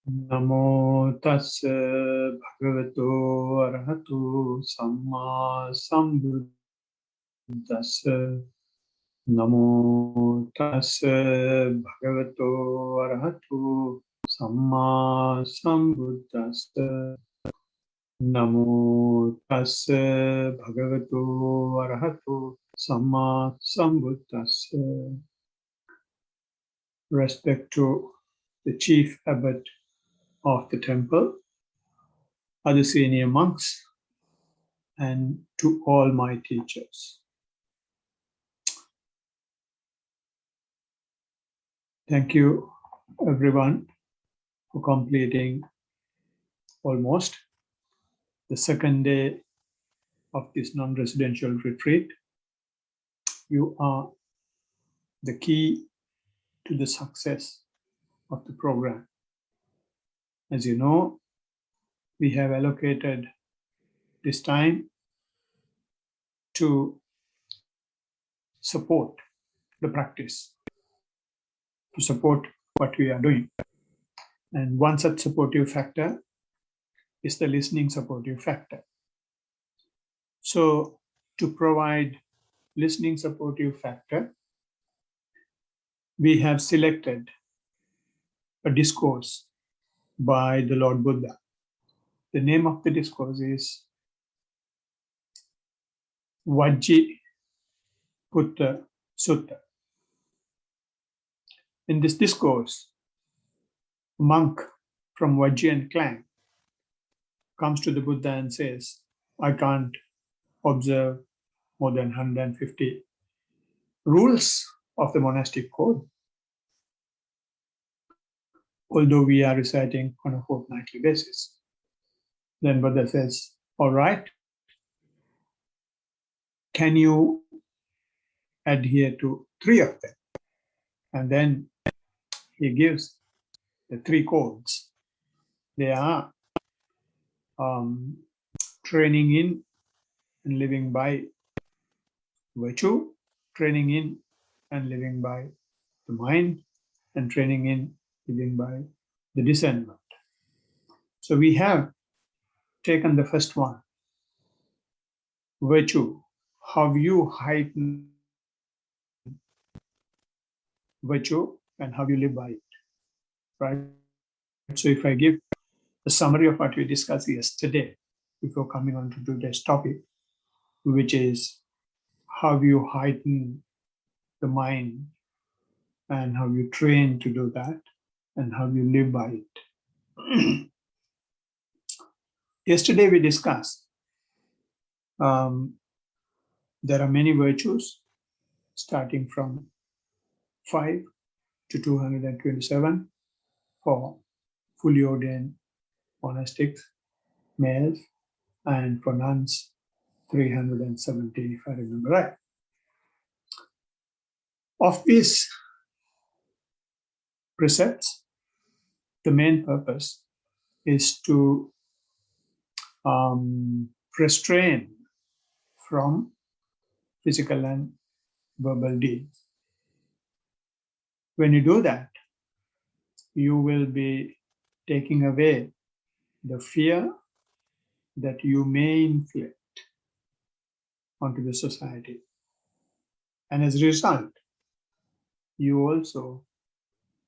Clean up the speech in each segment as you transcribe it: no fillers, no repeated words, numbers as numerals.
Namo tassa bhagavato arahato samma sambuddhassa. Namo tassa bhagavato arahato samma sambuddhassa. Namo tassa bhagavato arahato samma sambuddhassa. Respect to the chief abbot of the temple, other senior monks, and to all my teachers. Thank you, everyone, for completing almost the second day of this non-residential retreat. You are the key to the success of the program. As you know, we have allocated this time to support the practice, to support what we are doing. And one such supportive factor is the listening supportive factor. So to provide listening supportive factor, we have selected a discourse by the Lord Buddha. The name of the discourse is Vajji Putta Sutta. In this discourse, a monk from Vajjian clan comes to the Buddha and says, I can't observe more than 150 rules of the monastic code, although we are reciting on a fortnightly basis. Then Buddha says, all right, can you adhere to 3 of them? And then he gives the 3 codes. They are training in and living by virtue, training in and living by the mind, and training in living by the discernment. So we have taken the first one, virtue, how you heighten virtue and how you live by it, right? So if I give a summary of what we discussed yesterday before coming on to today's topic, which is how you heighten the mind and how you train to do that and how you live by it. Yesterday we discussed there are many virtues starting from 5 to 227 for fully ordained monastics, males, and for nuns, 317, if I remember right. Of these precepts, the main purpose is to restrain from physical and verbal deeds. When you do that, you will be taking away the fear that you may inflict onto the society. And as a result, you also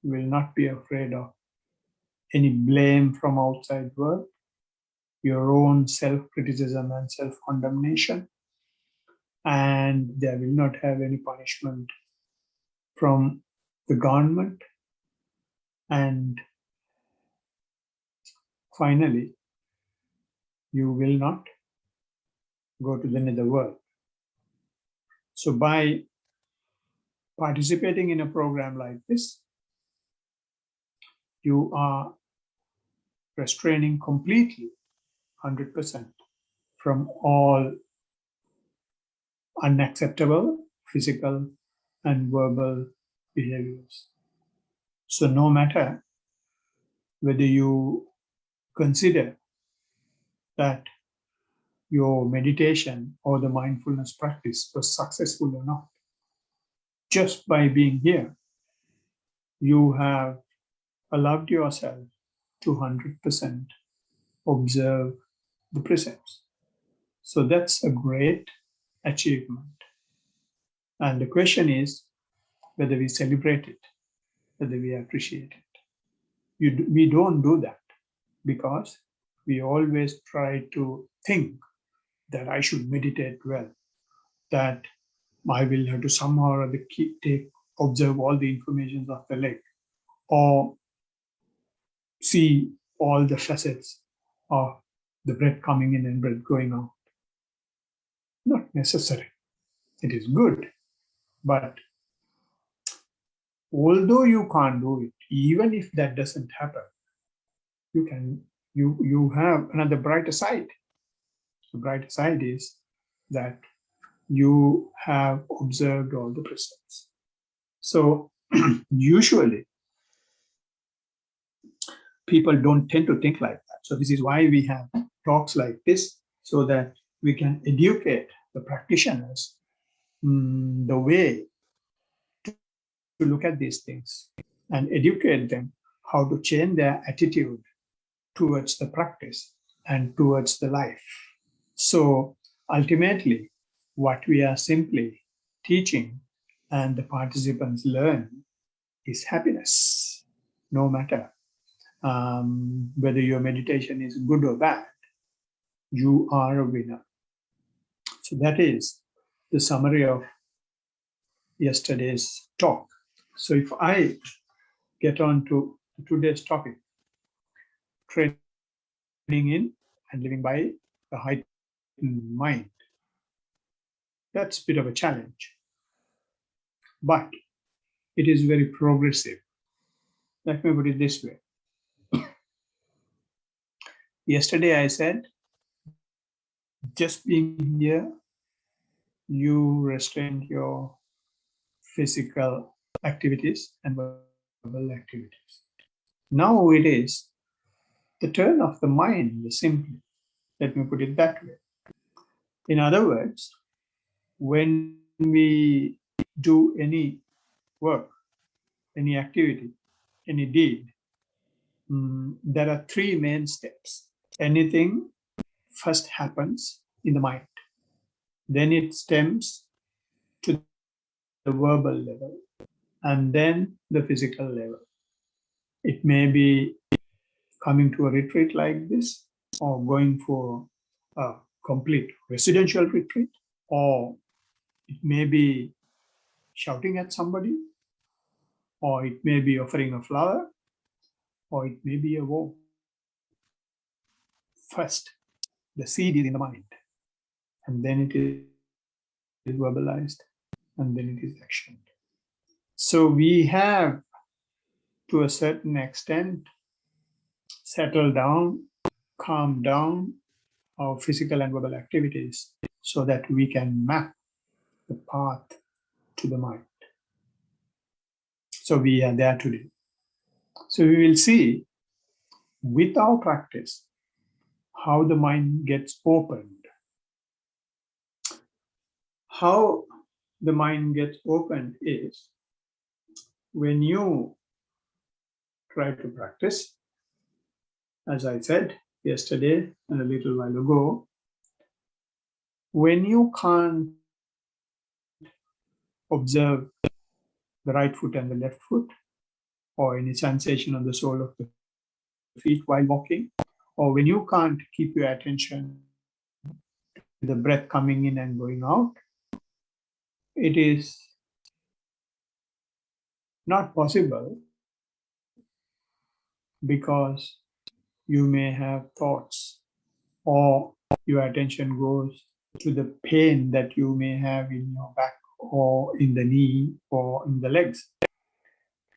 will not be afraid of any blame from outside world, your own self-criticism and self-condemnation, and there will not have any punishment from the government. And finally, you will not go to the nether world. So by participating in a program like this, you are restraining completely, 100%, from all unacceptable physical and verbal behaviors. So no matter whether you consider that your meditation or the mindfulness practice was successful or not, just by being here, you have allowed yourself to 100% observe the precepts. So that's a great achievement. And the question is whether we celebrate it, whether we appreciate it. We don't do that because we always try to think that I should meditate well, that I will have to somehow or other observe all the information of the leg, or see all the facets of the breath coming in and breath going out. Not necessary. It is good, but although you can't do it, even if that doesn't happen, you have another brighter side. The brighter side is that you have observed all the precepts. So usually people don't tend to think like that. So this is why we have talks like this, so that we can educate the practitioners the way to look at these things and educate them how to change their attitude towards the practice and towards the life. So ultimately, what we are simply teaching and the participants learn is happiness, no matter whether your meditation is good or bad, you are a winner. So that is the summary of yesterday's talk. So if I get on to today's topic, training in and living by the heightened mind, that's a bit of a challenge, but it is very progressive. Let me put it this way. Yesterday I said, just being here, you restrain your physical activities and verbal activities. Now it is the turn of the mind, simply. Let me put it that way. In other words, when we do any work, any activity, any deed, there are three main steps. Anything first happens in the mind. Then it stems to the verbal level, and then the physical level. It may be coming to a retreat like this, or going for a complete residential retreat, or it may be shouting at somebody, or it may be offering a flower, or it may be a vow. First, the seed is in the mind, and then it is verbalized, and then it is actioned. So we have, to a certain extent, settled down, calmed down our physical and verbal activities so that we can map the path to the mind. So we are there today. So we will see with our practice how the mind gets opened. How the mind gets opened is when you try to practice, as I said yesterday and a little while ago, when you can't observe the right foot and the left foot, or any sensation on the sole of the feet while walking, or when you can't keep your attention to the breath coming in and going out, it is not possible because you may have thoughts, or your attention goes to the pain that you may have in your back, or in the knee, or in the legs.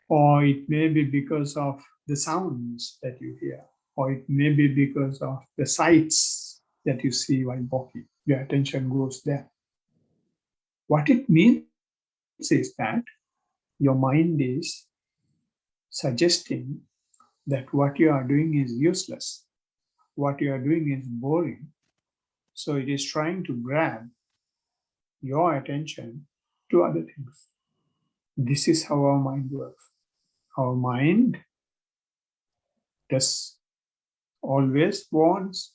Or it may be because of the sounds that you hear, or it may be because of the sights that you see while walking. Your attention goes there. What it means is that your mind is suggesting that what you are doing is useless, what you are doing is boring. So it is trying to grab your attention to other things. This is how our mind works. Our mind does always wants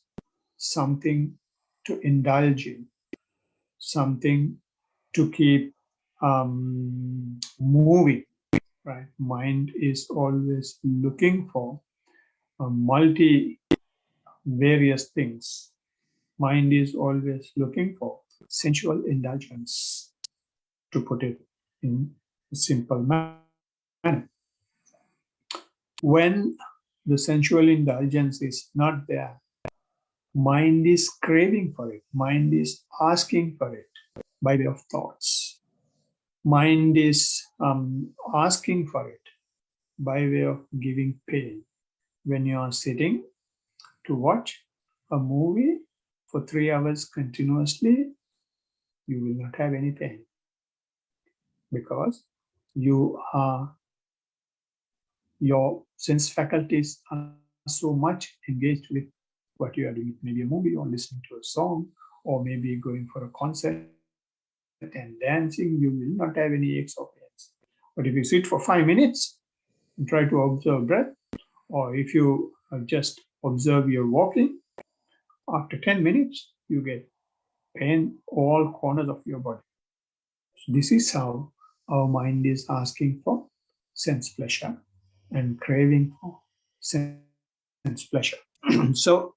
something to indulge in, something to keep moving, right? Mind is always looking for various things. Mind is always looking for sensual indulgence, to put it in a simple manner. When the sensual indulgence is not there, mind is craving for it, mind is asking for it by way of thoughts. Mind is asking for it by way of giving pain. When you are sitting to watch a movie for 3 hours continuously, you will not have any pain because your sense faculties are so much engaged with what you are doing. Maybe a movie or listening to a song or maybe going for a concert and dancing, you will not have any aches or pains. But if you sit for 5 minutes and try to observe breath, or if you just observe your walking, after 10 minutes, you get pain all corners of your body. So this is how our mind is asking for sense pleasure and craving for sense pleasure. So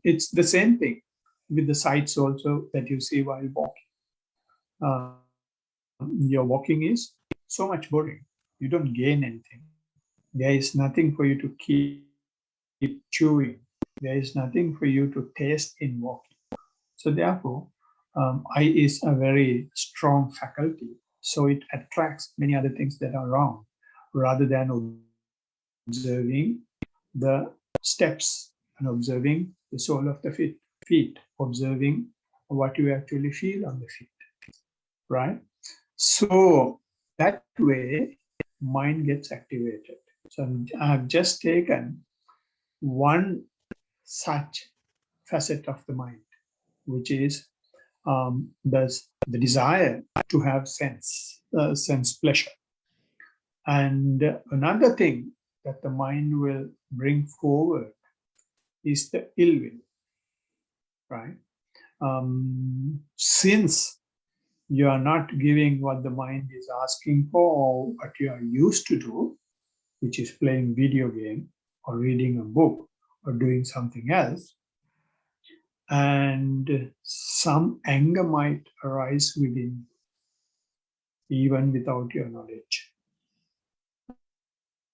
it's the same thing with the sights also that you see while walking. Your walking is so much boring. You don't gain anything. There is nothing for you to keep chewing. There is nothing for you to taste in walking. So therefore, eye is a very strong faculty. So it attracts many other things that are wrong rather than observing the steps and observing the sole of the feet, observing what you actually feel on the feet, right? So that way, mind gets activated. So I have just taken one such facet of the mind, which is the desire to have sense pleasure. And another thing that the mind will bring forward is the ill will, right? Since you are not giving what the mind is asking for or what you are used to do, which is playing video game or reading a book or doing something else, and some anger might arise within even without your knowledge,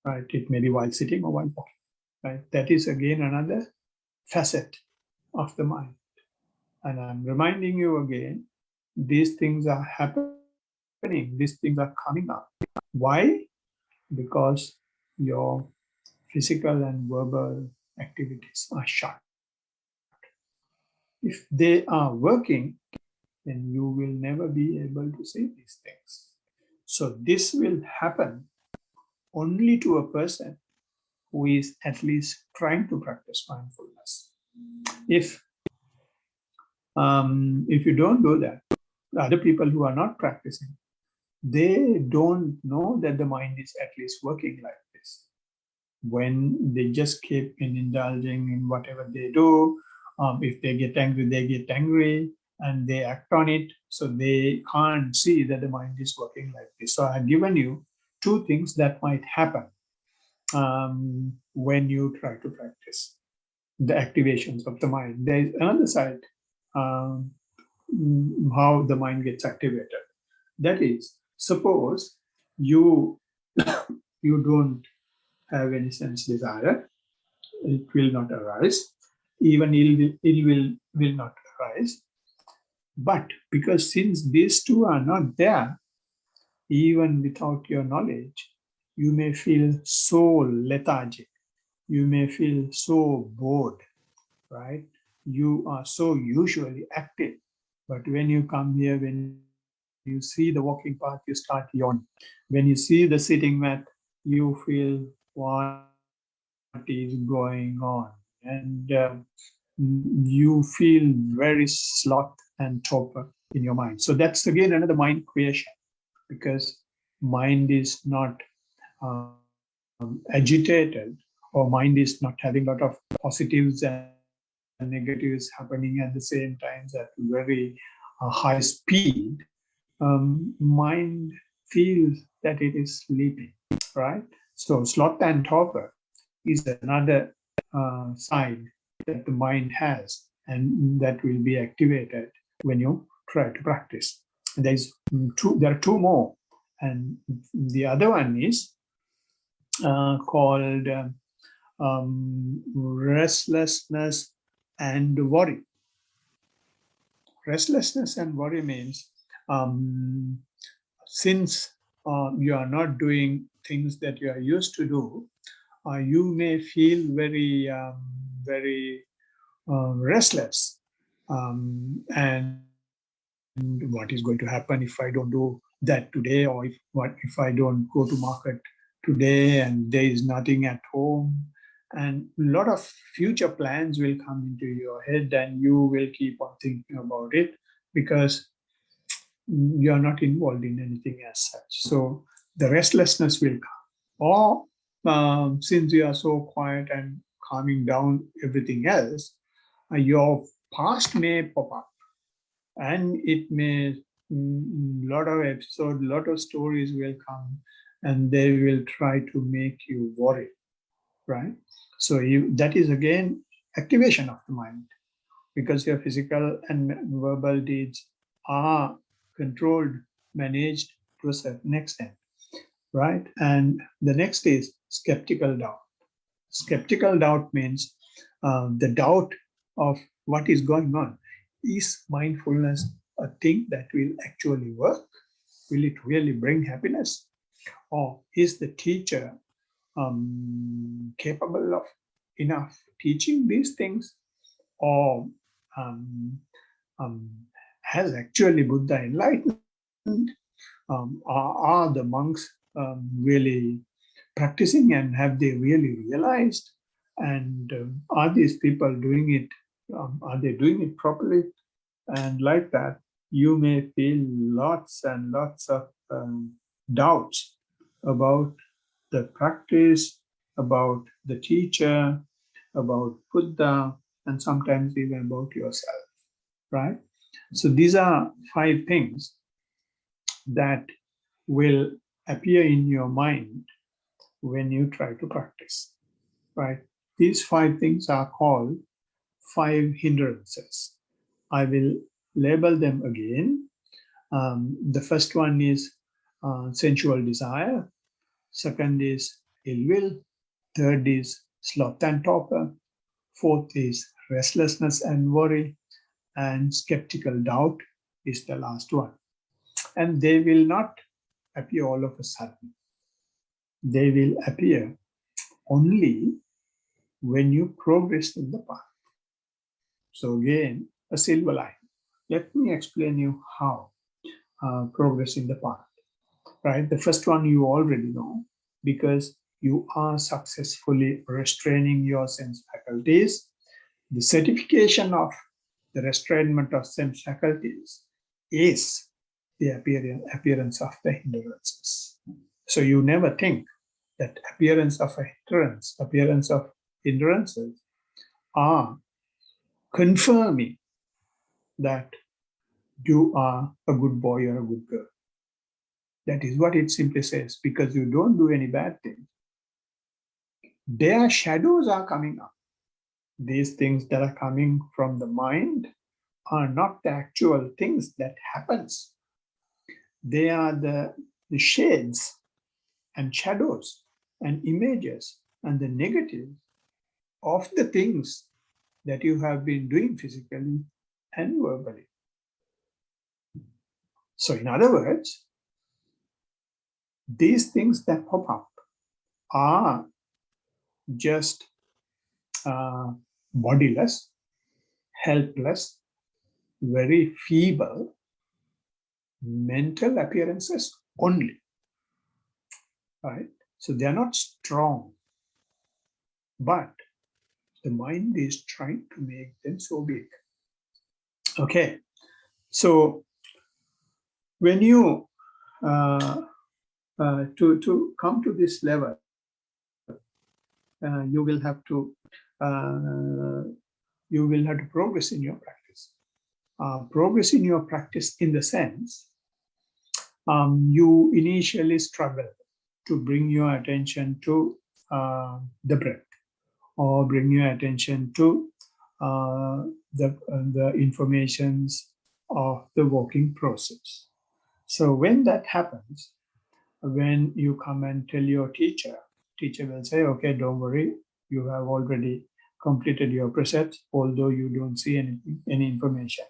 right? It may be while sitting or while walking, right? That is again another facet of the mind. And I'm reminding you again, these things are happening, these things are coming up. Why? Because your physical and verbal activities are shut. If they are working, then you will never be able to see these things. So this will happen only to a person who is at least trying to practice mindfulness. If you don't do that, the other people who are not practicing, they don't know that the mind is at least working like this. When they just keep indulging in whatever they do, if they get angry, and they act on it, so they can't see that the mind is working like this. So I've given you two things that might happen when you try to practice the activations of the mind. There is another side, um, how the mind gets activated. That is, suppose you you don't have any sense desire, it will not arise. Even ill will not arise. But because since these two are not there, even without your knowledge, you may feel so lethargic. You may feel so bored, right? You are so usually active. But when you come here, when you see the walking path, you start yawning. When you see the sitting mat, you feel what is going on. And you feel very sloth and torpor in your mind. So that's again another mind creation, because mind is not agitated, or mind is not having a lot of positives and negatives happening at the same time at very high speed, mind feels that it is sleeping, right? So sloth and torpor is another side that the mind has, and that will be activated when you try to practice. There are two more, and the other one is called restlessness and worry. Restlessness and worry means since you are not doing things that you are used to do, you may feel very restless. And what is going to happen if I don't do that today, or if I don't go to market today and there is nothing at home, and a lot of future plans will come into your head, and you will keep on thinking about it because you are not involved in anything as such. So the restlessness will come. Or since you are so quiet and calming down everything else, your past may pop up, and it may lot of episodes, lot of stories will come, and they will try to make you worry, right? So that is again activation of the mind, because your physical and verbal deeds are controlled, managed to a certain extent, right? And the next is skeptical doubt. Skeptical doubt means the doubt of what is going on. Is mindfulness a thing that will actually work? Will it really bring happiness? Or is the teacher capable of enough teaching these things? Or um, um, has actually Buddha enlightened? Are the monks really practicing, and have they really realized? And are these people doing it? Are they doing it properly? And like that, you may feel lots and lots of doubts about the practice, about the teacher, about Buddha, and sometimes even about yourself, right? So these are 5 things that will appear in your mind when you try to practice, right? These 5 things are called 5 hindrances. I will label them again. The first one is sensual desire. Second is ill will. Third is sloth and torpor. Fourth is restlessness and worry. And skeptical doubt is the last one. And they will not appear all of a sudden. They will appear only when you progress in the path. So again, a silver line. Let me explain you how progress in the path. Right, the first one you already know, because you are successfully restraining your sense faculties. The certification of the restrainment of sense faculties is the appearance of the hindrances. So you never think that appearance of hindrances are confirming that you are a good boy or a good girl. That is what it simply says, because you don't do any bad things. Their shadows are coming up. These things that are coming from the mind are not the actual things that happens. They are the shades and shadows and images and the negatives of the things that you have been doing physically and verbally. So in other words, these things that pop up are just bodiless, helpless, very feeble mental appearances only, right? So they are not strong, but the mind is trying to make them so big. Okay, so when you to come to this level, you will have to uh, you will have to progress in your practice. Progress in your practice in the sense you initially struggle to bring your attention to the breath, or bring your attention to the informations of the walking process. So when that happens, when you come and tell your teacher will say, okay, don't worry, you have already completed your precepts, although you don't see anything, any information.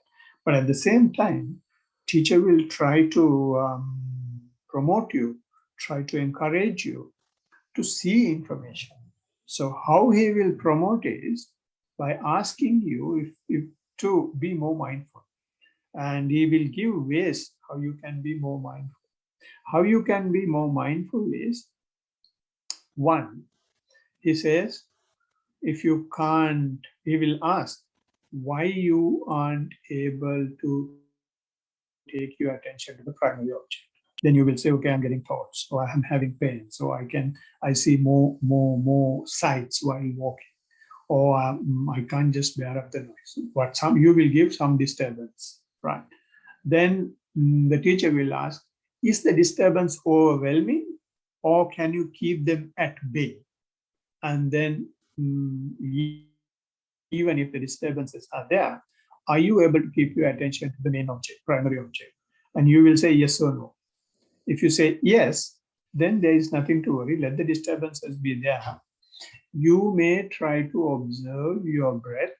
But at the same time, teacher will try to promote you, try to encourage you to see information. So how he will promote is by asking you if to be more mindful. And he will give ways how you can be more mindful. How you can be more mindful is, one, he says, if you can't, he will ask why you aren't able to take your attention to the primary object. Then you will say, okay, I'm getting thoughts, or I'm having pain, so I see more sights while walking, or I can't just bear up the noise. What some you will give some disturbance, right? Then the teacher will ask, is the disturbance overwhelming, or can you keep them at bay? And then even if the disturbances are there, are you able to keep your attention to the main object, primary object? And you will say yes or no. If you say yes, then there is nothing to worry. Let the disturbances be there. You may try to observe your breath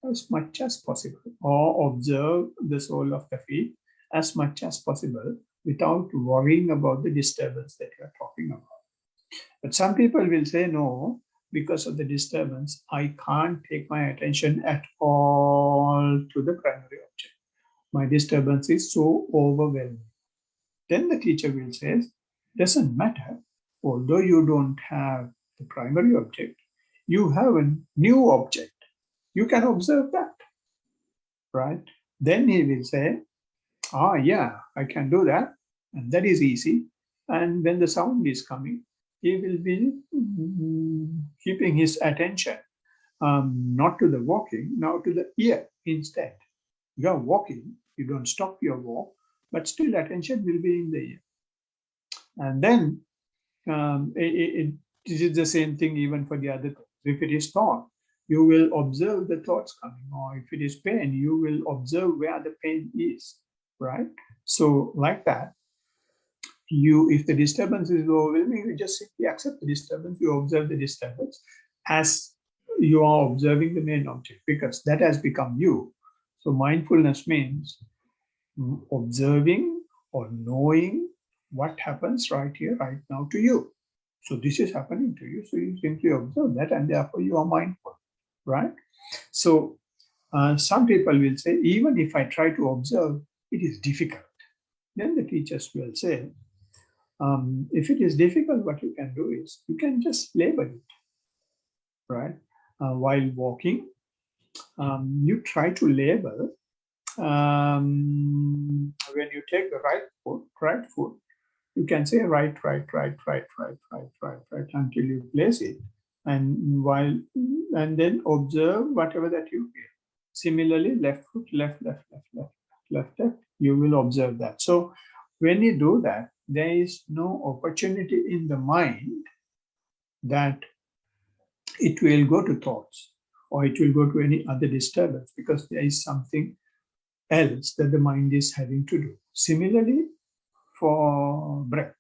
as much as possible, or observe the sole of the feet as much as possible without worrying about the disturbance that you are talking about. But some people will say, no, because of the disturbance, I can't take my attention at all to the primary object. My disturbance is so overwhelming. Then the teacher will say, doesn't matter, although you don't have the primary object, you have a new object. You can observe that, right? Then he will say, yeah, I can do that. And that is easy. And when the sound is coming, he will be keeping his attention not to the walking, now to the ear instead. You are walking, you don't stop your walk, but still attention will be in the ear. And then it is the same thing even for the other things. If it is thought, you will observe the thoughts coming, or if it is pain, you will observe where the pain is, right? So like that, if the disturbance is overwhelming, you just simply accept the disturbance, you observe the disturbance as you are observing the main object, because that has become you. So mindfulness means observing or knowing what happens right here, right now to you. So this is happening to you. So you simply observe that, and therefore you are mindful, right? So some people will say, even if I try to observe, it is difficult. Then the teachers will say, if it is difficult, what you can do is you can just label it, right? While walking, you try to label when you take the right foot, you can say right until you place it, and then observe whatever that you feel. Similarly, left foot, left, you will observe that. So when you do that, there is no opportunity in the mind that it will go to thoughts or it will go to any other disturbance, because there is something else that the mind is having to do. Similarly, for breath.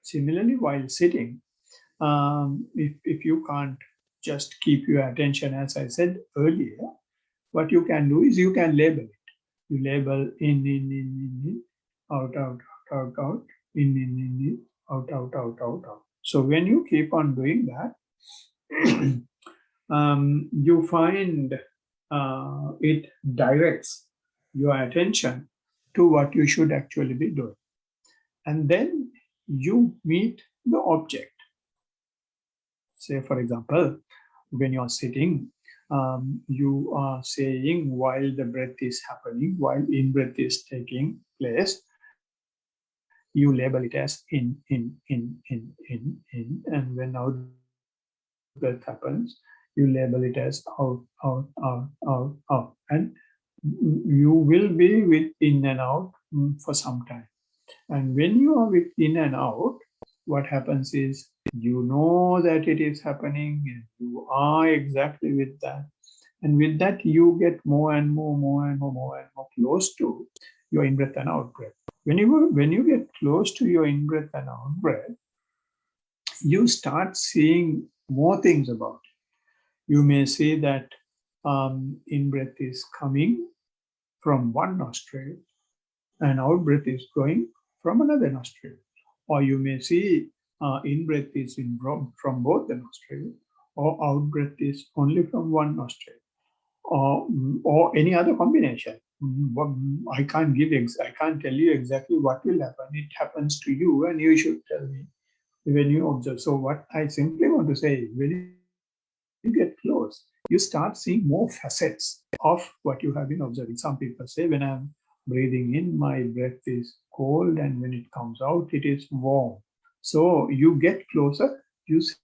Similarly, while sitting, if you can't just keep your attention, as I said earlier, what you can do is you can label it. You label in, out, in, out. So when you keep on doing that, you find it directs your attention to what you should actually be doing. And then you meet the object. Say, for example, when you're sitting, you are saying while the breath is happening, while in-breath is taking place, you label it as in, and when out-breath is happening, you label it as out. breath happens, you label it as out, out, out, out, out. And you will be with in and out for some time. And when you are with in and out, what happens is you know that it is happening and you are exactly with that. And with that, you get more and more close to your in-breath and out-breath. When you get close to your in-breath and out-breath, you start seeing more things about it. You may see that in-breath is coming from one nostril and out-breath is going from another nostril. Or you may see in-breath is from both the nostrils, or out-breath is only from one nostril, or any other combination. I can't I can't tell you exactly what will happen. It happens to you, and you should tell me when you observe. So what I simply want to say is, when you get close, you start seeing more facets of what you have been observing. Some people say, when I'm breathing in, my breath is cold, and when it comes out, it is warm. So you get closer, you see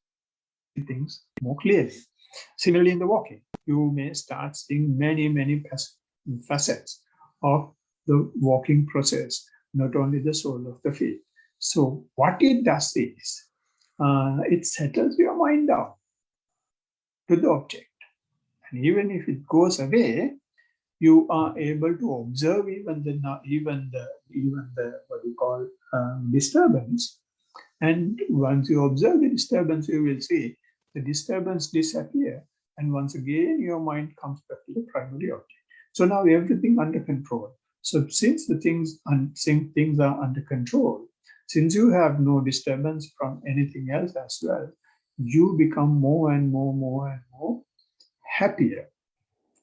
things more clearly. Similarly, in the walking, you may start seeing many facets of the walking process, not only the sole of the feet. So what it does is, it settles your mind down to the object. And even if it goes away, you are able to observe even the what you call disturbance. And once you observe the disturbance, you will see the disturbance disappear. And once again, your mind comes back to the primary object. So now everything under control. So since things are under control, since you have no disturbance from anything else as well, you become more and more happier,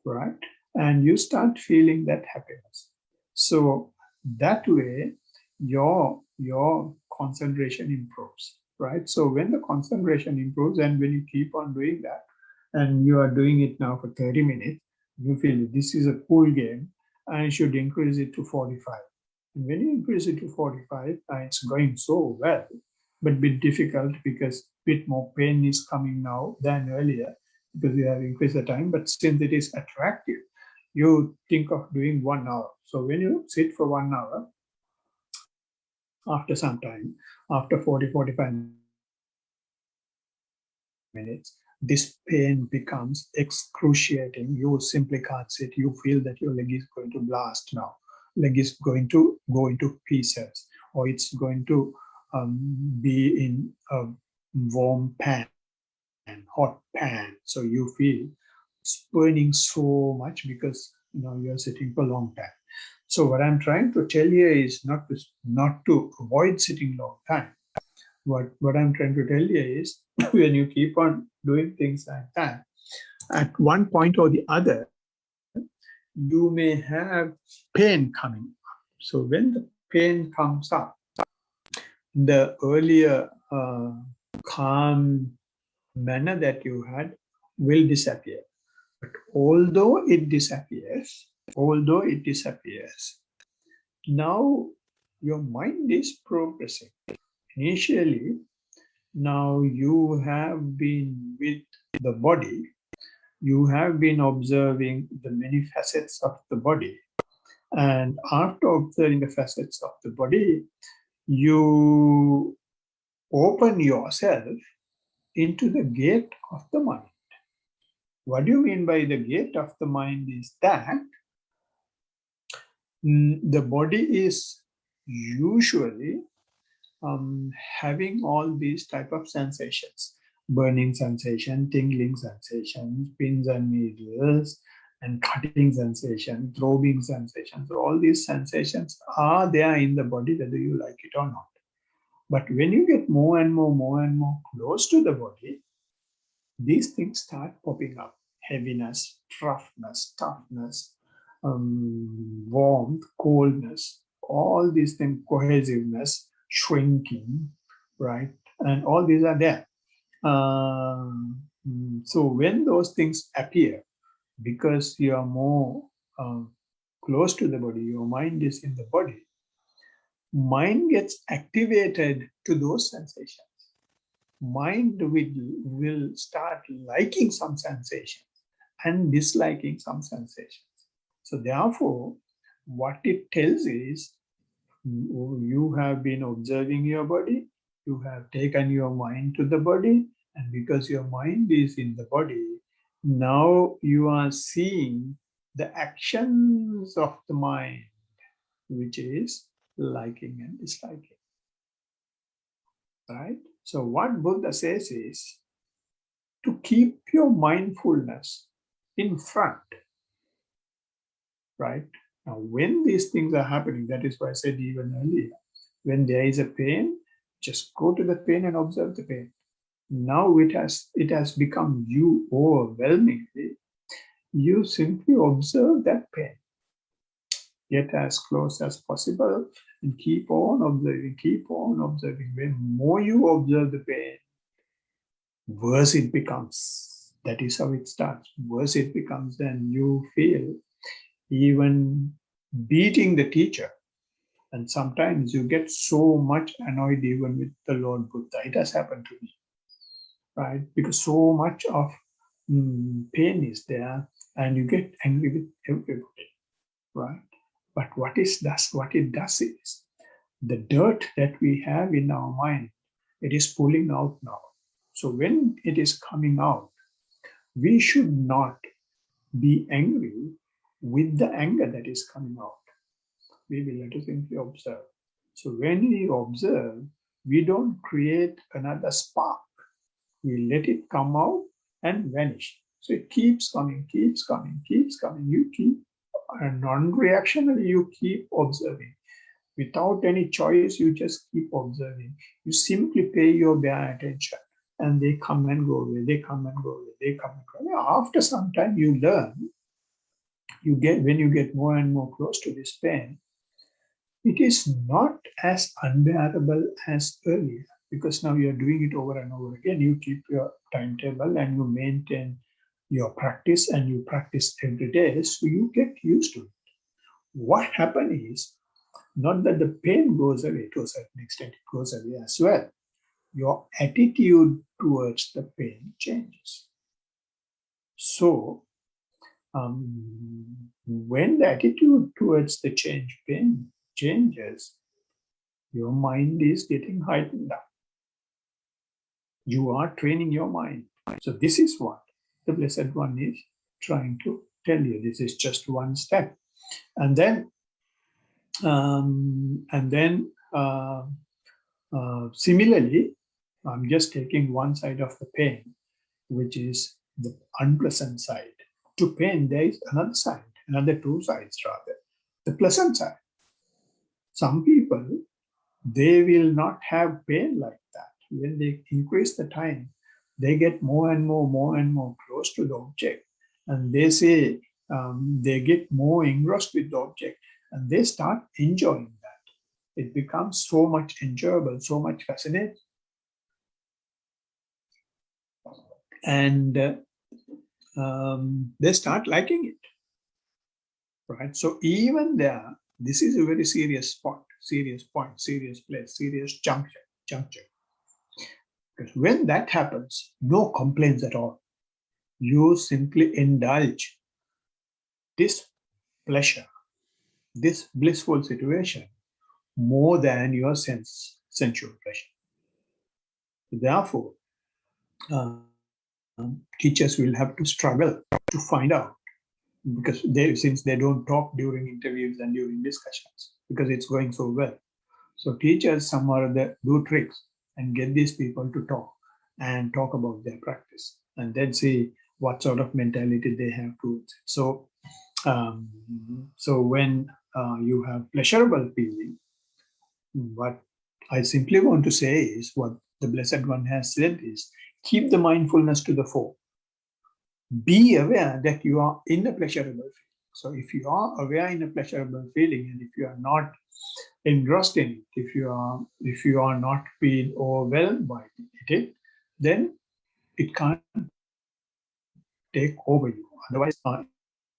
right? And you start feeling that happiness. So that way, your concentration improves, right? So when the concentration improves, and when you keep on doing that, and you are doing it now for 30 minutes, you feel this is a cool game, and you should increase it to 45. And when you increase it to 45, it's going so well, but a bit difficult because a bit more pain is coming now than earlier because you have increased the time. But since it is attractive, you think of doing 1 hour. So when you sit for 1 hour, after some time, after 45 minutes, this pain becomes excruciating. You simply can't sit. You feel that your leg is going to blast now. Leg is going to go into pieces, or it's going to be in a warm pan, hot pan. So you feel burning so much because you're sitting for a long time. So what I'm trying to tell here is not to avoid sitting long time. What I'm trying to tell you is, when you keep on doing things like that, at one point or the other, you may have pain coming up. So when the pain comes up, the earlier calm manner that you had will disappear. But although it disappears, now your mind is progressing. Initially, now you have been with the body, you have been observing the many facets of the body. And after observing the facets of the body, you open yourself into the gate of the mind. What do you mean by the gate of the mind is that the body is usually having all these type of sensations: burning sensation, tingling sensation, pins and needles, and cutting sensation, throbbing sensation. So all these sensations are there in the body, whether you like it or not. But when you get more and more close to the body, these things start popping up: heaviness, roughness, toughness, warmth, coldness, all these things, cohesiveness, shrinking, right? And all these are there. So when those things appear, because you are more close to the body, your mind is in the body, mind gets activated to those sensations. mind will start liking some sensations and disliking some sensations. So therefore, what it tells is you have been observing your body, you have taken your mind to the body, and because your mind is in the body, now you are seeing the actions of the mind, which is liking and disliking. Right? So, what Buddha says is to keep your mindfulness in front, right? Now, when these things are happening, that is why I said even earlier, when there is a pain, just go to the pain and observe the pain. Now it has become you overwhelmingly. You simply observe that pain. Get as close as possible and keep on observing, keep on observing. When more you observe the pain, worse it becomes. That is how it starts. Worse it becomes, then you feel even beating the teacher. And sometimes you get so much annoyed even with the Lord Buddha. It has happened to me, right? Because so much of pain is there and you get angry with everybody, right? But what it does is the dirt that we have in our mind, it is pulling out now. So when it is coming out, we should not be angry with the anger that is coming out. We will let it simply observe. So when we observe, we don't create another spark. We let it come out and vanish. So it keeps coming, keeps coming, keeps coming. You keep non-reactionary, you keep observing. Without any choice, you just keep observing. You simply pay your bare attention. And they come and go away, they come and go away, they come and go away. After some time, you learn, when you get more and more close to this pain, it is not as unbearable as earlier because now you're doing it over and over again. You keep your timetable and you maintain your practice and you practice every day, so you get used to it. What happens is not that the pain goes away, to a certain extent, it goes away as well. Your attitude towards the pain changes. So, when the attitude towards the pain changes, your mind is getting heightened up. You are training your mind. So this is what the Blessed One is trying to tell you. This is just one step. And then similarly, I'm just taking one side of the pain, which is the unpleasant side. To pain, there is another side, another two sides rather, the pleasant side. Some people, they will not have pain like that. When they increase the time, they get more and more close to the object. And they say they get more engrossed with the object and they start enjoying that. It becomes so much enjoyable, so much fascinating. And they start liking it, right? So even there, this is a very serious spot, serious point, serious place, serious juncture. Because when that happens, no complaints at all. You simply indulge this pleasure, this blissful situation, more than your sensual pleasure. Therefore, teachers will have to struggle to find out, because since they don't talk during interviews and during discussions, because it's going so well. So teachers some or other do tricks and get these people to talk about their practice, and then see what sort of mentality they have towards it. So when you have pleasurable feeling, what I simply want to say is what the Blessed One has said is keep the mindfulness to the fore. Be aware that you are in a pleasurable feeling. So if you are aware in a pleasurable feeling, and if you are not engrossed in it, if you are not being overwhelmed by it, then it can't take over you. Otherwise,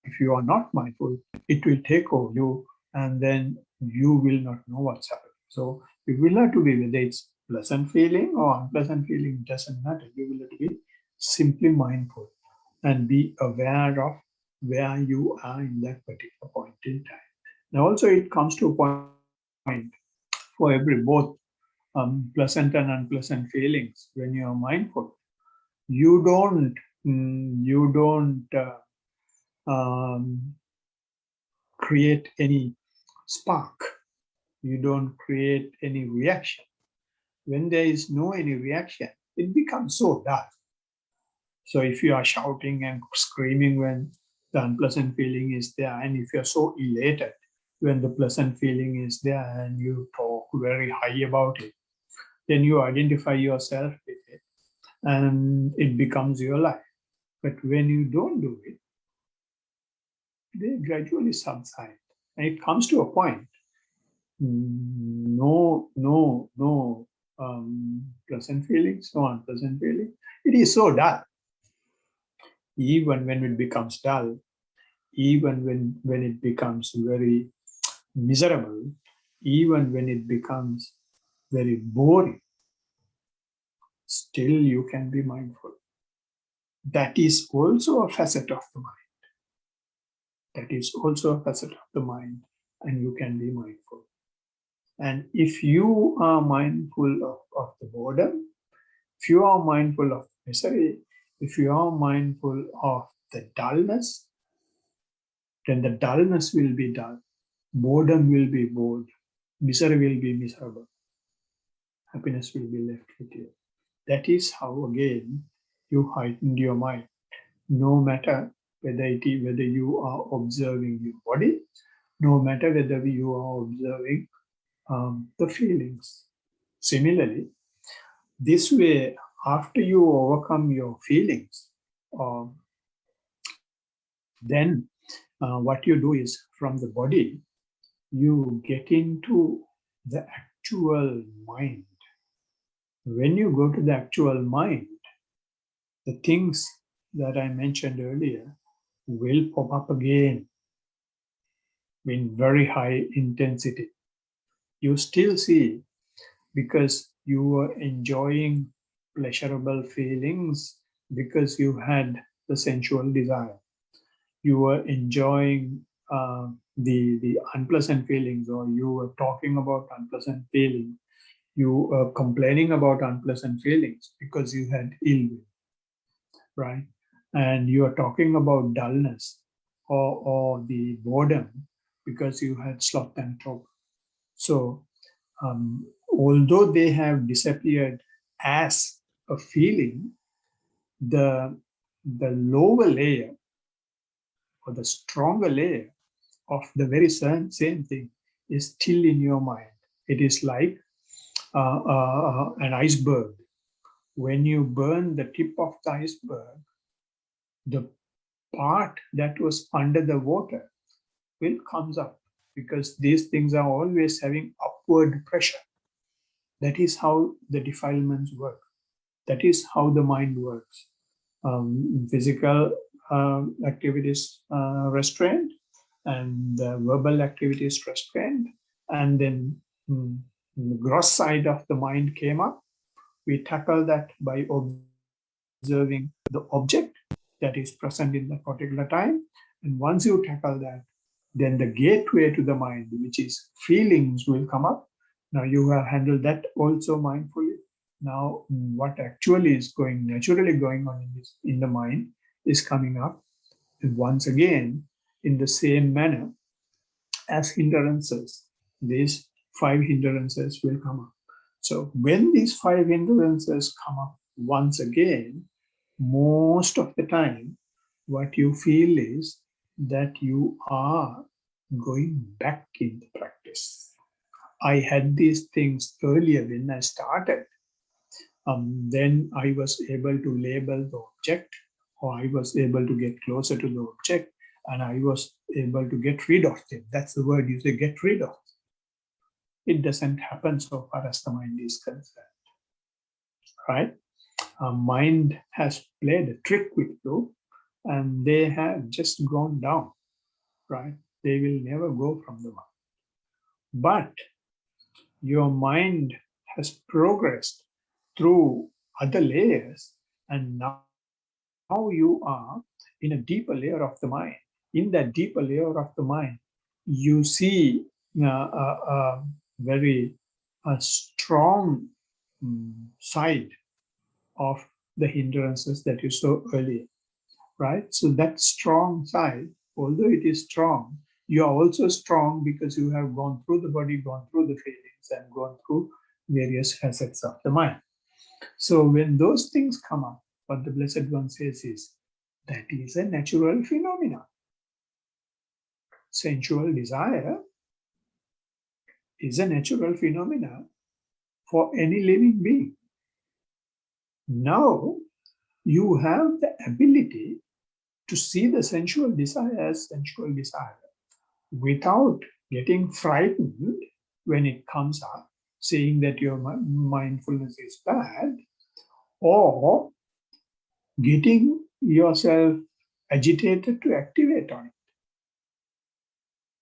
if you are not mindful, it will take over you, and then you will not know what's happening. So you will have to be, whether it's pleasant feeling or unpleasant feeling, doesn't matter. You will have to be simply mindful and be aware of where you are in that particular point in time. Now, also, it comes to a point for every both pleasant and unpleasant feelings. When you are mindful, you don't create any spark. You don't create any reaction. When there is no any reaction, it becomes so dull. So if you are shouting and screaming when the unpleasant feeling is there, and if you're so elated when the pleasant feeling is there and you talk very high about it, then you identify yourself with it and it becomes your life. But when you don't do it, they gradually subside. And it comes to a point, no pleasant feelings, no unpleasant feelings. It is so dull. Even when it becomes dull, even when it becomes very miserable, even when it becomes very boring, still you can be mindful. That is also a facet of the mind. That is also a facet of the mind, and you can be mindful. And if you are mindful of the boredom, if you are mindful of misery, if you are mindful of the dullness, then the dullness will be dull, boredom will be bored, misery will be miserable, happiness will be left with you. That is how, again, you heighten your mind. No matter whether you are observing your body, no matter whether you are observing the feelings. Similarly, this way, after you overcome your feelings, then what you do is from the body, you get into the actual mind. When you go to the actual mind, the things that I mentioned earlier will pop up again in very high intensity. You still see, because you were enjoying pleasurable feelings, because you had the sensual desire. You were enjoying the unpleasant feelings, or you were talking about unpleasant feelings. You were complaining about unpleasant feelings because you had ill will, right? And you are talking about dullness or the boredom because you had sloth and torpor. So, although they have disappeared as a feeling, the lower layer or the stronger layer of the very same thing is still in your mind. It is like an iceberg. When you burn the tip of the iceberg, the part that was under the water will comes up, because these things are always having upward pressure. That is how the defilements work. That is how the mind works. Physical activities restrained, and verbal activities restrained, and then the gross side of the mind came up. We tackle that by observing the object that is present in that particular time. And once you tackle that, then the gateway to the mind, which is feelings, will come up. Now you have handled that also mindfully. Now what actually is naturally going on in the mind is coming up. And once again, in the same manner as hindrances, these 5 hindrances will come up. So when these 5 hindrances come up once again, most of the time, what you feel is that you are going back in the practice. I had these things earlier when I started. Then I was able to label the object, or I was able to get closer to the object, and I was able to get rid of them. That's the word you say, get rid of. It doesn't happen so far as the mind is concerned, right? Mind has played a trick with you, and they have just gone down, right? They will never go from the mind. But your mind has progressed through other layers, and now you are in a deeper layer of the mind. In that deeper layer of the mind, you see very strong side of the hindrances that you saw earlier, right? So that strong side, although it is strong, you are also strong because you have gone through the body, gone through the feelings, and gone through various facets of the mind. So when those things come up, what the Blessed One says is, that is a natural phenomenon. Sensual desire is a natural phenomenon for any living being. Now you have the ability to see the sensual desire as sensual desire without getting frightened when it comes up, saying that your mindfulness is bad, or getting yourself agitated to activate on it.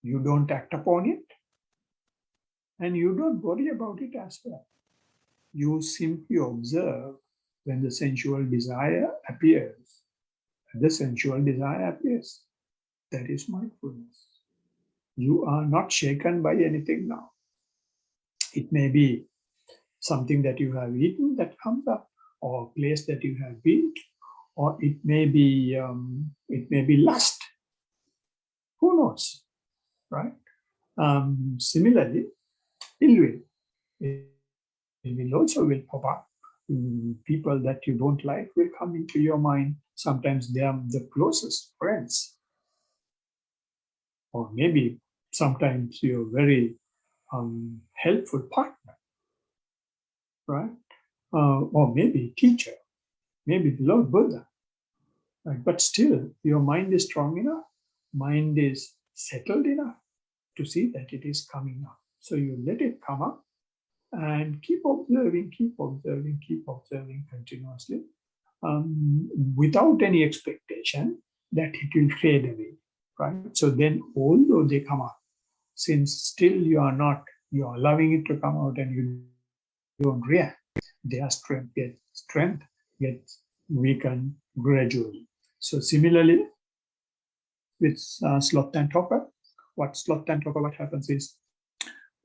You don't act upon it, and you don't worry about it as well. You simply observe when the sensual desire appears. The sensual desire appears. That is mindfulness. You are not shaken by anything now. It may be something that you have eaten that comes up, or a place that you have been, or it may be lust. Who knows, right? Similarly, ill will. It will also will pop up. People that you don't like will come into your mind. Sometimes they are the closest friends, or maybe sometimes your very helpful partner, right? Or maybe teacher, maybe the Lord Buddha. Right? But still, your mind is strong enough, mind is settled enough to see that it is coming up. So you let it come up and keep observing continuously, without any expectation that it will fade away, right? So then, although they come up, since still you are allowing it to come out and you don't react, their strength gets weakened gradually. So similarly, with sloth and torpor, what happens is,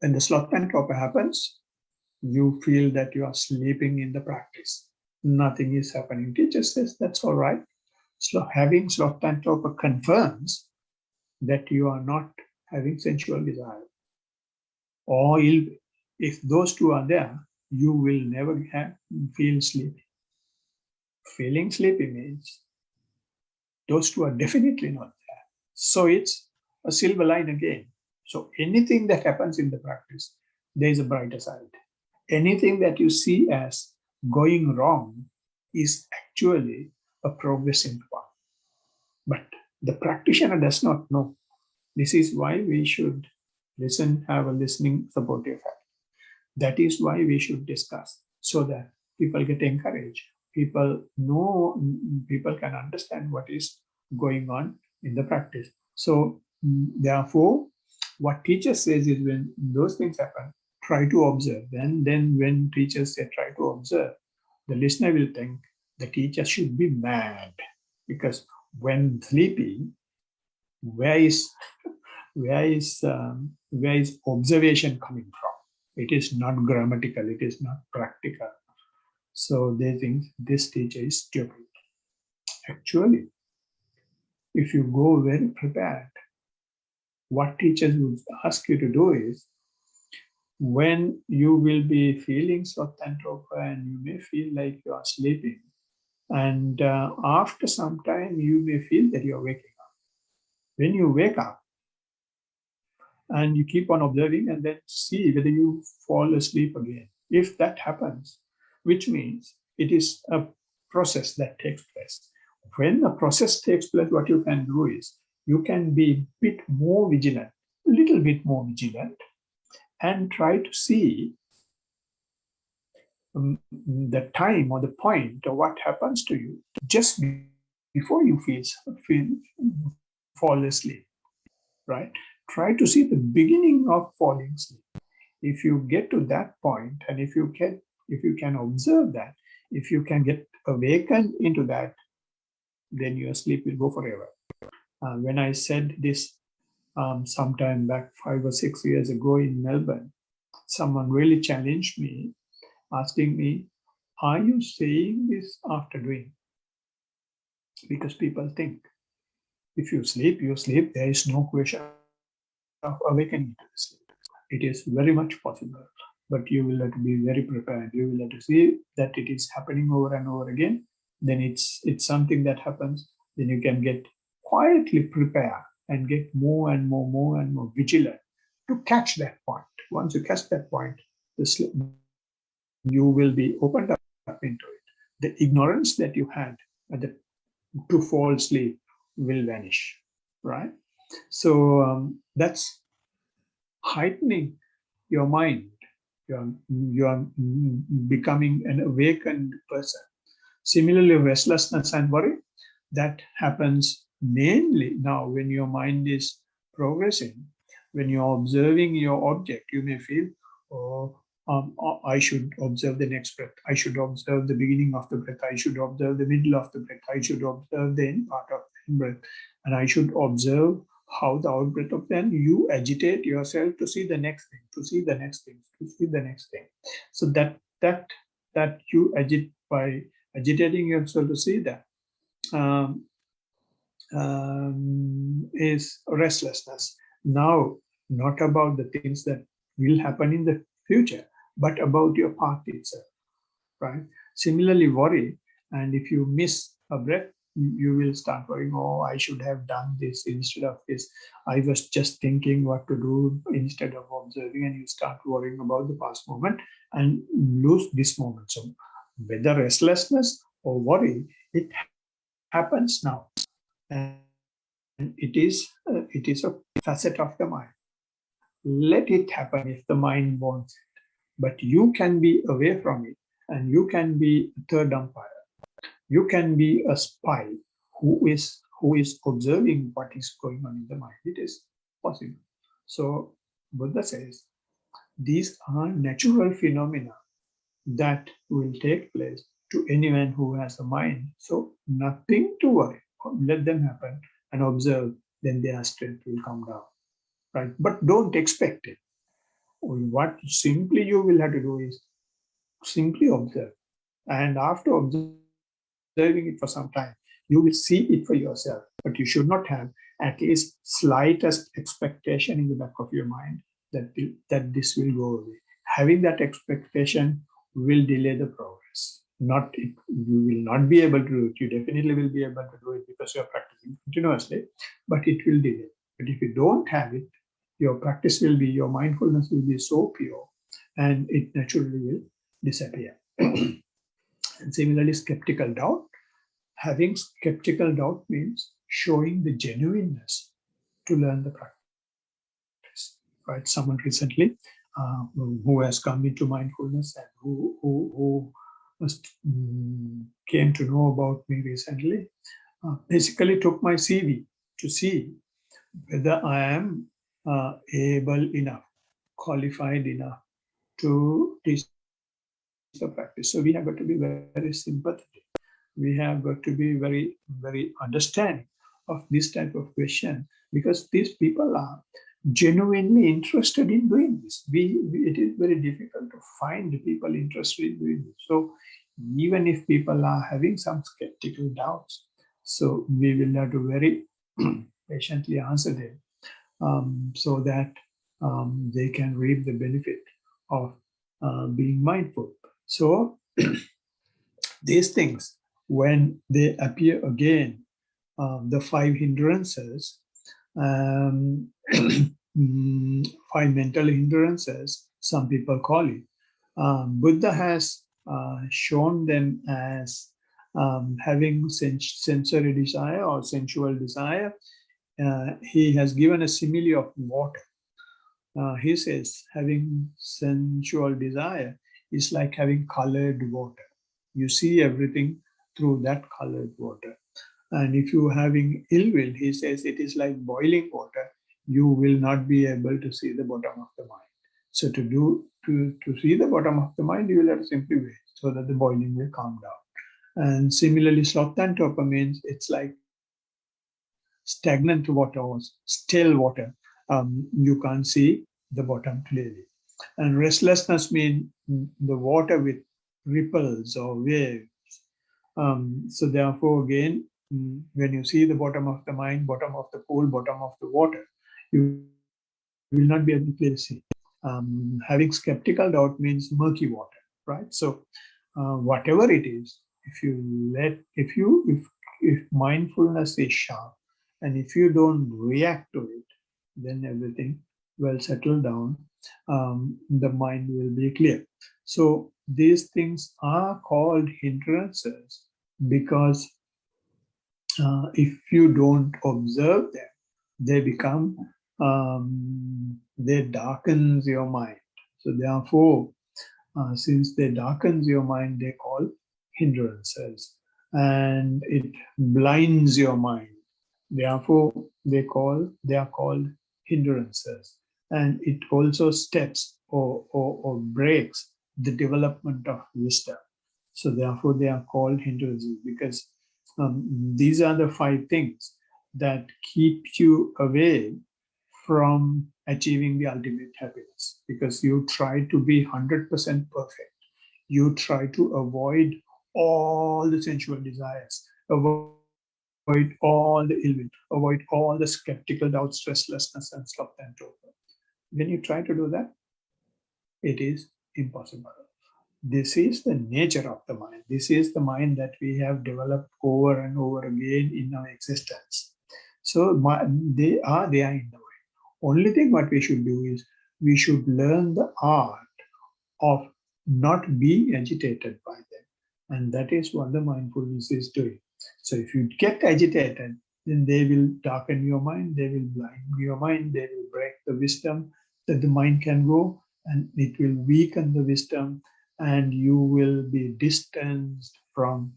when the sloth and torpor happens, you feel that you are sleeping in the practice. Nothing is happening. Teacher says that's all right. Having sloth and torpor confirms that you are not having sensual desire or ill. If those two are there, you will never feel sleepy. Feeling sleepy means those two are definitely not there. So it's a silver line again. So anything that happens in the practice, there is a brighter side. Anything that you see as going wrong is actually a progressing one. But the practitioner does not know. This is why we should have a listening supportive habit. That is why we should discuss, so that people get encouraged. People can understand what is going on in the practice. So therefore, what teacher says is, when those things happen, try to observe. And then when teachers say try to observe, the listener will think the teacher should be mad, because when sleepy, where is observation coming from? It is not grammatical, it is not practical. So they think this teacher is stupid. Actually, if you go very prepared, what teachers would ask you to do is, when you will be feeling sloth and torpor and you may feel like you are sleeping, and after some time you may feel that you are waking up. When you wake up, and you keep on observing and then see whether you fall asleep again. If that happens, which means it is a process that takes place. When a process takes place, what you can do is, you can be a bit more vigilant, a little bit more vigilant, and try to see the time or the point of what happens to you just before you fall asleep, right? Try to see the beginning of falling asleep. If you get to that point, and if you can observe that, if you can get awakened into that, then your sleep will go forever. When I said this sometime back 5 or 6 years ago in Melbourne, someone really challenged me, asking me, "Are you saying this after doing?" Because people think if you sleep, you sleep. There is no question of awakening into the sleep. It is very much possible, but you will have to be very prepared. You will have to see that it is happening over and over again. Then it's something that happens. Then you can get quietly prepare and get more and more vigilant to catch that point. Once you catch that point, you will be opened up into it. The ignorance that you had at the to fall asleep will vanish, right? So that's heightening your mind. You're becoming an awakened person. Similarly, restlessness and worry, that happens mainly now when your mind is progressing. When you're observing your object, you may feel, oh, I should observe the next breath. I should observe the beginning of the breath. I should observe the middle of the breath. I should observe the end part of the breath. And I should observe how the out breath of then you agitate yourself to see the next thing, to see the next thing, to see the next thing. So that you agitate by agitating yourself to see that um, is restlessness. Now, not about the things that will happen in the future, but about your path itself, right? Similarly, worry, and if you miss a breath, you will start worrying, oh, I should have done this instead of this. I was just thinking what to do instead of observing, and you start worrying about the past moment and lose this moment. So, whether restlessness or worry, it happens now, and it is a facet of the mind. Let it happen if the mind wants it, but you can be away from it, and you can be a third umpire. You can be a spy who is observing what is going on in the mind. It is possible. So Buddha says these are natural phenomena that will take place to anyone who has a mind. So nothing to worry. Let them happen and observe, then their strength will come down. Right? But don't expect it. What simply you will have to do is simply observe. And after observing it for some time, you will see it for yourself. But you should not have at least slightest expectation in the back of your mind that this will go away. Having that expectation will delay the progress. You will not be able to do it. You definitely will be able to do it because you're practicing continuously, but it will delay. But if you don't have it, your mindfulness will be so pure and it naturally will disappear. And similarly, skeptical doubt. Having skeptical doubt means showing the genuineness to learn the practice. Right? Someone recently who has come into mindfulness and who came to know about me recently basically took my CV to see whether I am able enough, qualified enough to teach the practice. So we have got to be very sympathetic. We have got to be very understanding of this type of question because these people are genuinely interested in doing this. It is very difficult to find people interested in doing this. So even if people are having some skeptical doubts, so we will have to very patiently answer them so that they can reap the benefit of being mindful. So these things, when they appear again, the five hindrances, um, five mental hindrances, some people call it. Buddha has shown them as having sensory desire or sensual desire. He has given a simile of water. He says having sensual desire is like having colored water. You see everything through that colored water. And if you're having ill will, he says it is like boiling water. You will not be able to see the bottom of the mind. So to see the bottom of the mind, you will have to simply wait so that the boiling will calm down. And similarly, sloth and torpor means it's like stagnant water or still water. You can't see the bottom clearly. And restlessness means the water with ripples or waves. So therefore, again, when you see the bottom of the mind, bottom of the pool, bottom of the water, you will not be able to clearly see. Having skeptical doubt means murky water, right? So whatever it is, if you let, if mindfulness is sharp, and if you don't react to it, then everything will settle down. The mind will be clear. So these things are called hindrances because if you don't observe them, they become, they darkens your mind. So therefore, since they darkens your mind, they call hindrances, and it blinds your mind. Therefore, they are called hindrances, and it also steps or breaks the development of wisdom. So therefore, they are called hindrances because these are the five things that keep you away from achieving the ultimate happiness, because you try to be 100% perfect. You try to avoid all the sensual desires, avoid all the ill will, avoid all the skeptical doubts, restlessness, and sloth and torpor. When you try to do that, it is impossible. This is the nature of the mind. This is the mind that we have developed over and over again in our existence. So they are there in the way. Only thing what we should do is we should learn the art of not being agitated by them. And that is what the mindfulness is doing. So if you get agitated, then they will darken your mind, they will blind your mind, they will break the wisdom that the mind can go, and it will weaken the wisdom, and you will be distanced from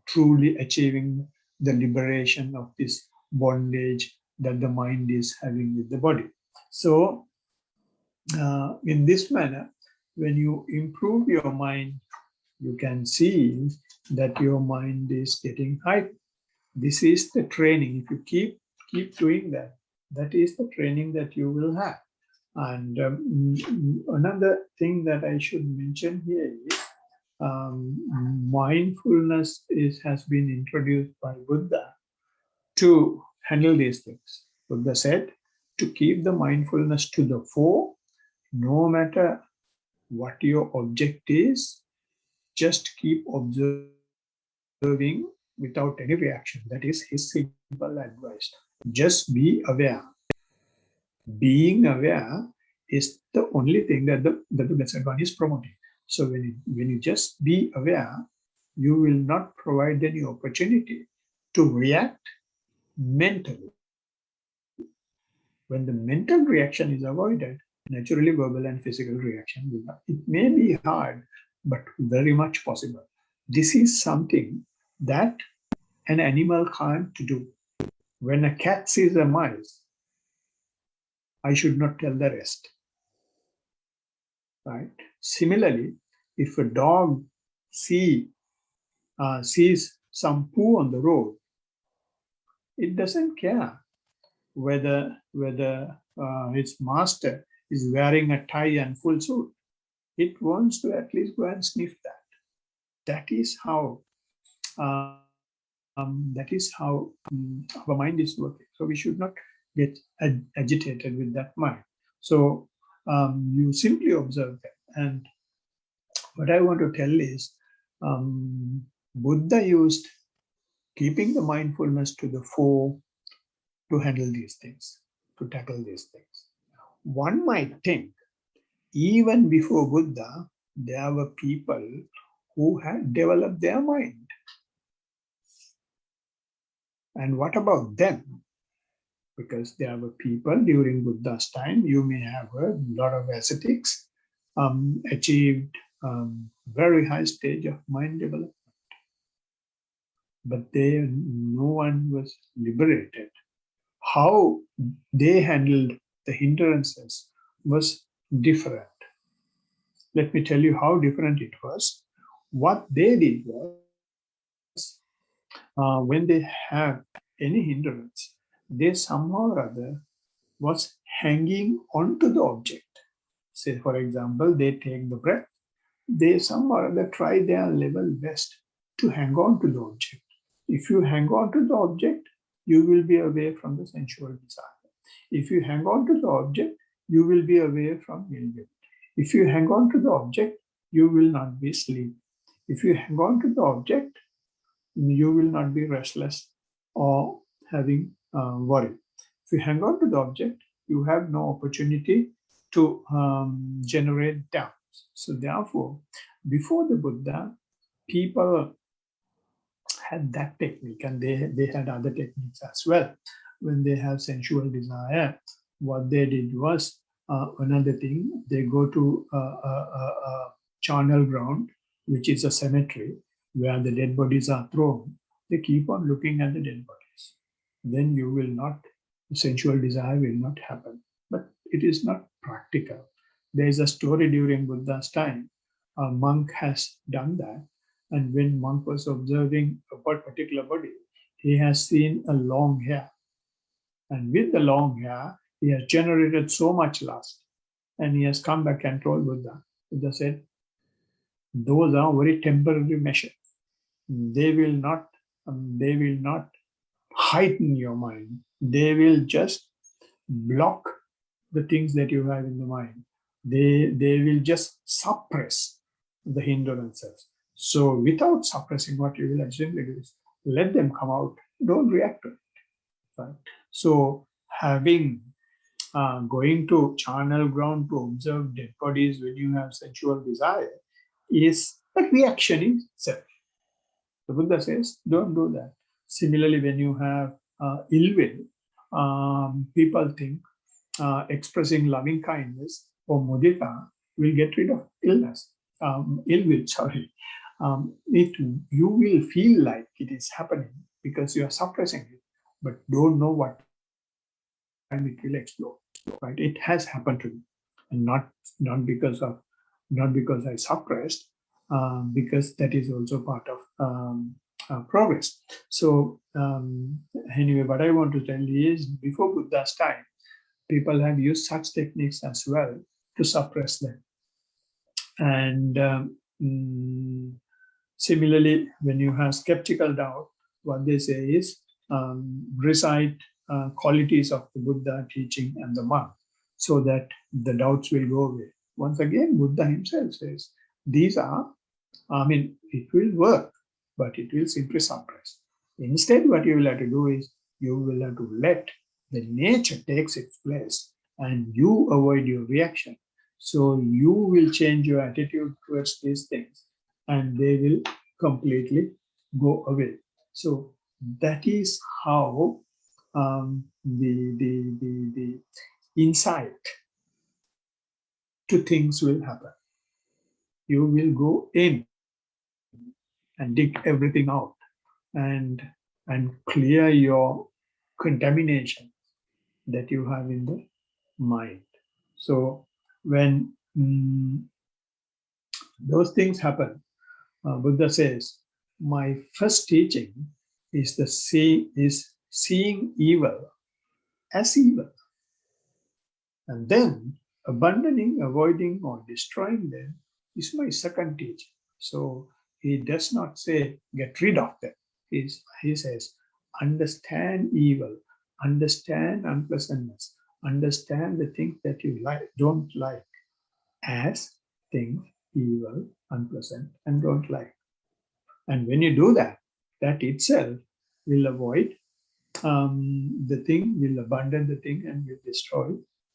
truly achieving the liberation of this bondage that the mind is having with the body. So in this manner, when you improve your mind, you can see that your mind is getting heightened. This is the training. If you keep doing that, that is the training that you will have. And another thing that I should mention here is mindfulness has been introduced by Buddha to handle these things. Buddha said to keep the mindfulness to the fore, no matter what your object is, just keep observing without any reaction. That is his simple advice. Just be aware. Being aware is the only thing that the Blessed One is promoting. So when you just be aware, you will not provide any opportunity to react mentally. When the mental reaction is avoided, naturally verbal and physical reaction will not. It may be hard, but very much possible. This is something that an animal can't do. When a cat sees a mouse, I should not tell the rest, right? Similarly, if a dog see, sees some poo on the road, it doesn't care whether its master is wearing a tie and full suit. It wants to at least go and sniff that. That is how our mind is working. So we should not get agitated with that mind. So you simply observe that. And what I want to tell is, Buddha used keeping the mindfulness to the fore to handle these things, to tackle these things. One might think, even before Buddha, there were people who had developed their mind. And what about them? Because there were people during Buddha's time, you may have heard, a lot of ascetics achieved very high stage of mind development. But no one was liberated. How they handled the hindrances was different. Let me tell you how different it was. What they did was, when they have any hindrance, they somehow or other was hanging onto the object. Say, for example, they take the breath, they somehow or other try their level best to hang on to the object. If you hang on to the object, you will be away from the sensual desire. If you hang on to the object, you will be away from ill will. If you hang on to the object, you will not be asleep. If you hang on to the object, you will not be restless or having worry. If you hang on to the object, you have no opportunity to generate doubts. So therefore, before the Buddha, people had that technique, and they had other techniques as well. When they have sensual desire, what they did was, another thing, they go to a charnel ground, which is a cemetery where the dead bodies are thrown. They keep on looking at the dead bodies. Then you will not, sensual desire will not happen. But it is not practical. There is a story during Buddha's time. A monk has done that, and when monk was observing a particular body, he has seen a long hair. And with the long hair, he has generated so much lust. And he has come back and told Buddha. Buddha said, those are very temporary measures. They will not heighten your mind. They will just block the things that you have in the mind. They will just suppress the hindrances. So without suppressing, what you will actually do is let them come out. Don't react to it. Right? So going to charnel ground to observe dead bodies when you have sensual desire is a reaction in itself. The Buddha says, don't do that. Similarly, when you have ill will, people think expressing loving kindness or mudita will get rid of ill will, sorry. You will feel like it is happening because you are suppressing it, but don't know what time it will explode. Right? It has happened to me, and not because I suppressed, because that is also part of progress. So anyway, what I want to tell you is, before Buddha's time, people have used such techniques as well to suppress them. And similarly, when you have skeptical doubt, what they say is, recite qualities of the Buddha teaching and the monk, so that the doubts will go away. Once again, Buddha himself says, it will work, but it will simply suppress. Instead, what you will have to do is, you will have to let the nature takes its place and you avoid your reaction. So you will change your attitude towards these things and they will completely go away. So that is how the insight to things will happen. You will go in and dig everything out and clear your contamination that you have in the mind. So when those things happen, Buddha says, my first teaching is seeing evil as evil, and then abandoning, avoiding, or destroying them is my second teaching. So he does not say get rid of them. He says understand evil, understand unpleasantness, understand the things that you don't like as things evil, unpleasant, and don't like. And when you do that, that itself will avoid the thing, will abandon the thing, and will destroy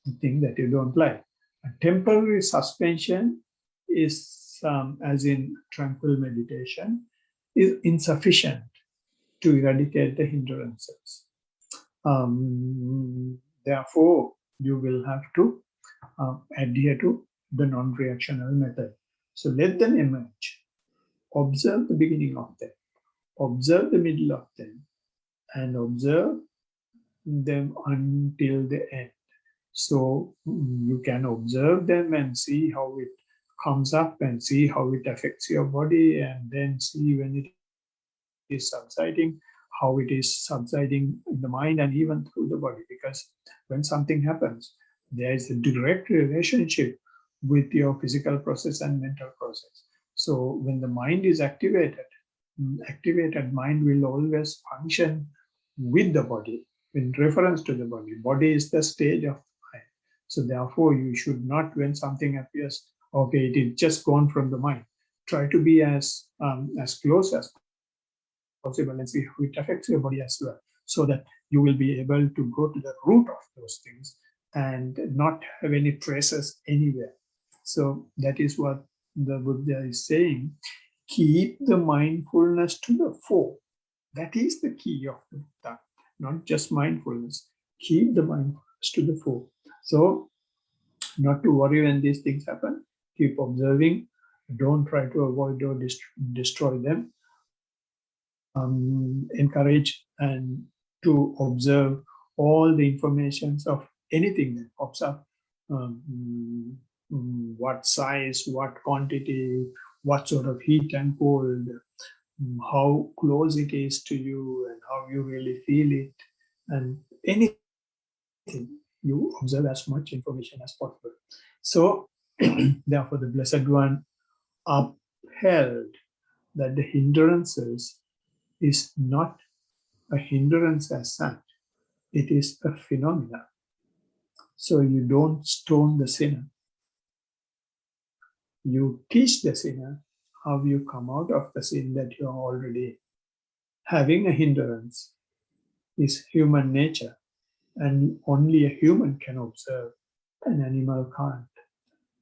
the thing that you don't like. A temporary suspension is, as in tranquil meditation, is insufficient to eradicate the hindrances. Therefore, you will have to adhere to the non-reactional method. So let them emerge. Observe the beginning of them. Observe the middle of them. And observe them until the end. So you can observe them and see how it comes up and see how it affects your body, and then see when it is subsiding, how it is subsiding in the mind and even through the body. Because when something happens, there is a direct relationship with your physical process and mental process. So when the mind is activated mind will always function with the body in reference to the body. Body is the stage of mind. So therefore, you should not, when something appears, okay, it is just gone from the mind. Try to be as close as possible and see how it affects your body as well, so that you will be able to go to the root of those things and not have any traces anywhere. So that is what the Buddha is saying. Keep the mindfulness to the fore. That is the key of the Buddha, not just mindfulness. Keep the mindfulness to the fore. So, not to worry when these things happen. Keep observing. Don't try to avoid or destroy them. Encourage and to observe all the informations of anything that pops up. What size, what quantity, what sort of heat and cold, how close it is to you and how you really feel it, and anything. You observe as much information as possible. So, therefore, the Blessed One upheld that the hindrances is not a hindrance as such, it is a phenomena. So, you don't stone the sinner, you teach the sinner how you come out of the sin that you are already having. A hindrance is human nature, and only a human can observe, an animal can't.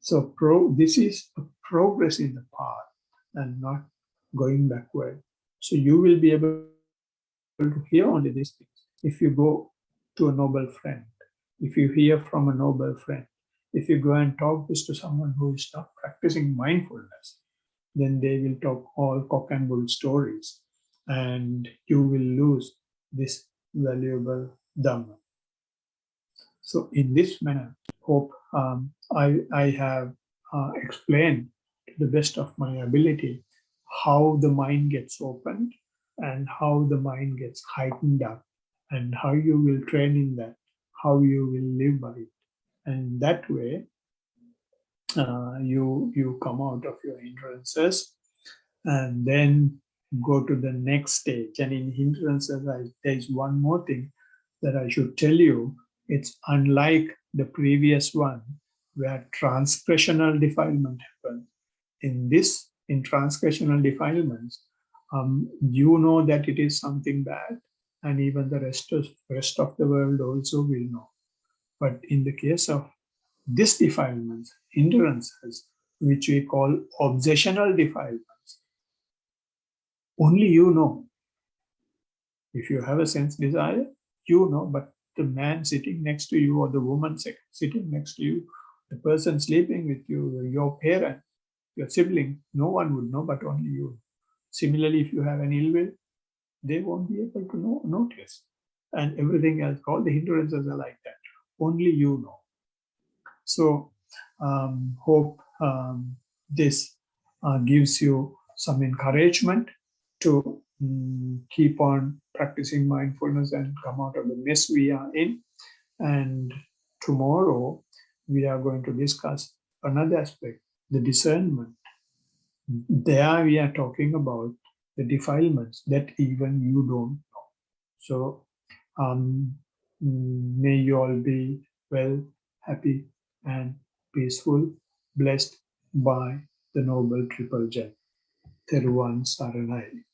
So this is a progress in the path and not going backward. So you will be able to hear only these things. If you go to a noble friend, if you hear from a noble friend, if you go and talk this to someone who is not practicing mindfulness, then they will talk all cock and bull stories, and you will lose this valuable Dhamma. So in this manner, hope I have explained to the best of my ability how the mind gets opened and how the mind gets heightened up and how you will train in that, how you will live by it. And that way, you come out of your hindrances and then go to the next stage. And in hindrances, there is one more thing that I should tell you. It's unlike the previous one where transgressional defilement happens. In transgressional defilements, you know that it is something bad, and even the rest of the world also will know. But in the case of this defilements, hindrances, which we call obsessional defilements, only you know. If you have a sense desire, you know, but the man sitting next to you or the woman sitting next to you, the person sleeping with you, your parent, your sibling, no one would know, but only you. Similarly, if you have an ill will, they won't be able to notice. And everything else, all the hindrances are like that. Only you know. So, hope this gives you some encouragement to keep on practicing mindfulness and come out of the mess we are in. And tomorrow, we are going to discuss another aspect, the discernment. There we are talking about the defilements that even you don't know. So, may you all be well, happy, and peaceful, blessed by the Noble Triple Gem. Theruvan Saranai.